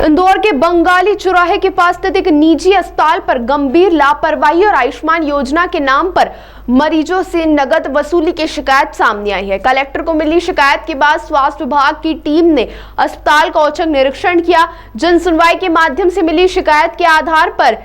इंदौर के बंगाली चौराहे के पास स्थित एक निजी अस्पताल पर गंभीर लापरवाही और आयुष्मान योजना के नाम पर मरीजों से नकद वसूली की शिकायत सामने आई है। कलेक्टर को मिली शिकायत के बाद स्वास्थ्य विभाग की टीम ने अस्पताल का औचक निरीक्षण किया। जन सुनवाई के माध्यम से मिली शिकायत के आधार पर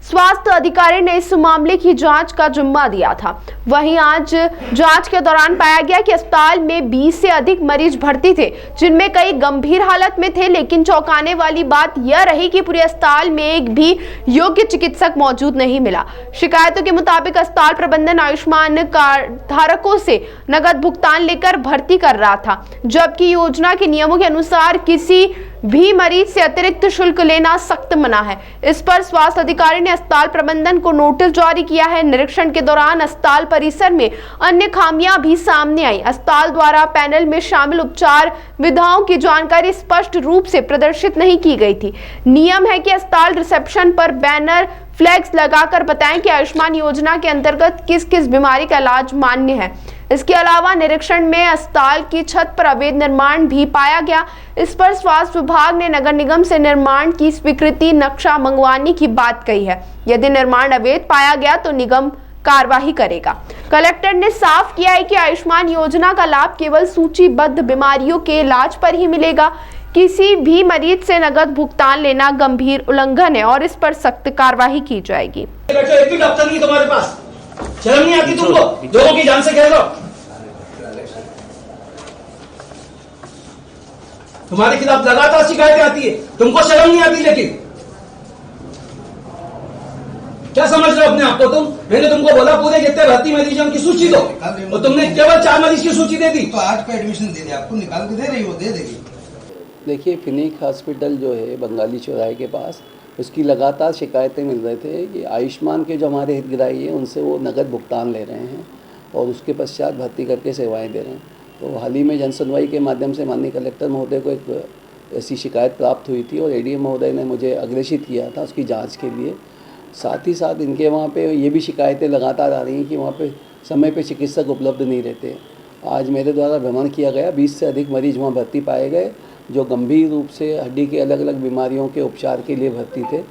स्वास्थ्य अधिकारी ने इस मामले की जांच का जिम्मा दिया था। वहीं आज जांच के दौरान पाया गया कि अस्पताल में 20 से अधिक मरीज भर्ती थे, जिनमें कई गंभीर हालत में थे। लेकिन चौंकाने वाली बात यह रही कि पूरे अस्पताल में एक भी योग्य चिकित्सक मौजूद नहीं मिला। शिकायतों के मुताबिक अस्पताल प्रबंधन आयुष्मान कार्ड धारकों से नकद भुगतान लेकर भर्ती कर रहा था, जबकि योजना के नियमों के अनुसार किसी भी मरीज से अतिरिक्त शुल्क लेना सख्त मना है। इस पर स्वास्थ्य अधिकारी ने अस्पताल प्रबंधन को नोटिस जारी किया है। निरीक्षण के दौरान अस्पताल परिसर में अन्य खामियां भी सामने आई। अस्पताल द्वारा पैनल में शामिल उपचार विधाओं की जानकारी स्पष्ट रूप से प्रदर्शित नहीं की गई थी। नियम है कि अस्पताल रिसेप्शन पर बैनर फ्लैग्स लगाकर बताएं कि आयुष्मान योजना के अंतर्गत किस किस बीमारी का इलाज मान्य है। इसके अलावा निरीक्षण में अस्पताल की छत पर अवैध निर्माण भी पाया गया। इस पर स्वास्थ्य विभाग ने नगर निगम से निर्माण की स्वीकृति नक्शा मंगवाने की बात कही है। यदि निर्माण अवैध पाया गया तो निगम कार्रवाई करेगा। कलेक्टर ने साफ किया है कि आयुष्मान योजना का लाभ केवल सूचीबद्ध बीमारियों के इलाज पर ही मिलेगा। किसी भी मरीज से नकद भुगतान लेना गंभीर उल्लंघन है और इस पर सख्त कार्रवाई की जाएगी। एक भी डॉक्टर नहीं तुम्हारे पास, शर्म नहीं आती तुमको? लोगों की जान से खेल रहे हो। तुम्हारे खिलाफ लगातार शिकायतें आती है, तुमको शर्म नहीं आती? लेकिन क्या समझ रहे हो अपने आप को तुम? मैंने तुमको बोला पूरे जितने भर्ती मरीजों की सूची दो, और तुमने केवल 4 मरीज की सूची दे दी। तो आज का एडमिशन दे दे, आपको निकाल के दे रही हो, दे देगी। देखिए, फिनिक हॉस्पिटल जो है बंगाली चौराहे के पास, उसकी लगातार शिकायतें मिल रहे थे कि आयुष्मान के जो हमारे हितग्राही हैं उनसे वो नकद भुगतान ले रहे हैं और उसके पश्चात भर्ती करके सेवाएं दे रहे हैं। तो हाल ही में जन सुनवाई के माध्यम से माननीय कलेक्टर महोदय को एक ऐसी शिकायत प्राप्त हुई थी और एडीएम महोदय ने मुझे अग्रेषित किया था उसकी जांच के लिए। साथ ही साथ इनके वहाँ पे ये भी शिकायतें लगातार आ रही हैं कि वहाँ पे समय पे चिकित्सक उपलब्ध नहीं रहते। आज मेरे द्वारा भ्रमण किया गया, 20 से अधिक मरीज वहाँ भर्ती पाए गए जो गंभीर रूप से हड्डी के अलग अलग बीमारियों के उपचार के लिए भर्ती थे,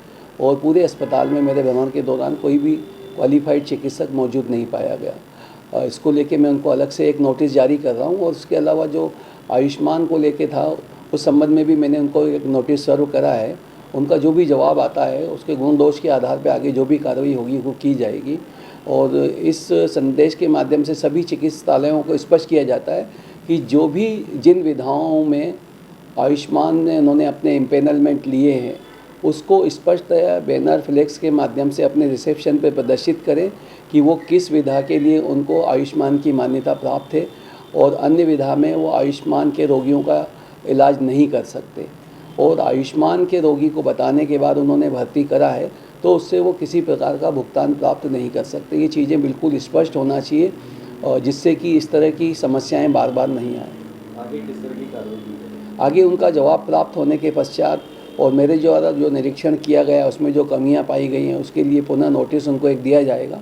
और पूरे अस्पताल में मेरे भ्रमण के दौरान कोई भी क्वालिफाइड चिकित्सक मौजूद नहीं पाया गया। इसको लेके मैं उनको अलग से एक नोटिस जारी कर रहा हूँ, और उसके अलावा जो आयुष्मान को लेके था उस संबंध में भी मैंने उनको एक नोटिस सर्व करा है। उनका जो भी जवाब आता है उसके गुण दोष के आधार पर आगे जो भी कार्रवाई होगी वो की जाएगी। और इस संदेश के माध्यम से सभी चिकित्सालयों को स्पष्ट किया जाता है कि जो भी जिन विधाओं में आयुष्मान ने उन्होंने अपने इम्पेनलमेंट लिए हैं उसको स्पष्ट बैनर फ्लेक्स के माध्यम से अपने रिसेप्शन पर प्रदर्शित करें कि वो किस विधा के लिए उनको आयुष्मान की मान्यता प्राप्त है और अन्य विधा में वो आयुष्मान के रोगियों का इलाज नहीं कर सकते। और आयुष्मान के रोगी को बताने के बाद उन्होंने भर्ती करा है तो उससे वो किसी प्रकार का भुगतान प्राप्त नहीं कर सकते। ये चीज़ें बिल्कुल स्पष्ट होना चाहिए और जिससे कि इस तरह की समस्याएं बार बार नहीं आए। आगे किस तरह की कार्रवाई? आगे उनका जवाब प्राप्त होने के पश्चात और मेरे द्वारा जो निरीक्षण किया गया उसमें जो कमियां पाई गई हैं उसके लिए पुनः नोटिस उनको एक दिया जाएगा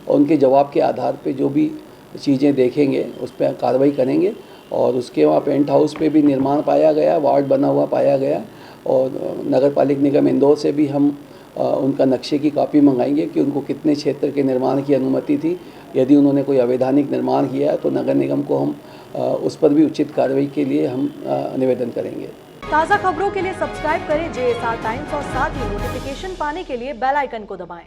और उनके जवाब के आधार पे जो भी चीज़ें देखेंगे उस पर कार्रवाई करेंगे। और उसके वहाँ पेंट हाउस पे भी निर्माण पाया गया, वार्ड बना हुआ पाया गया, और नगर पालिक निगम इंदौर से भी हम उनका नक्शे की कॉपी मंगाएंगे कि उनको कितने क्षेत्र के निर्माण की अनुमति थी। यदि उन्होंने कोई अवैधानिक निर्माण किया है तो नगर निगम को हम उस पर भी उचित कार्रवाई के लिए हम निवेदन करेंगे। ताज़ा खबरों के लिए सब्सक्राइब करें JSR टाइम्स और साथ ही नोटिफिकेशन पाने के लिए बेल आइकन को दबाएं।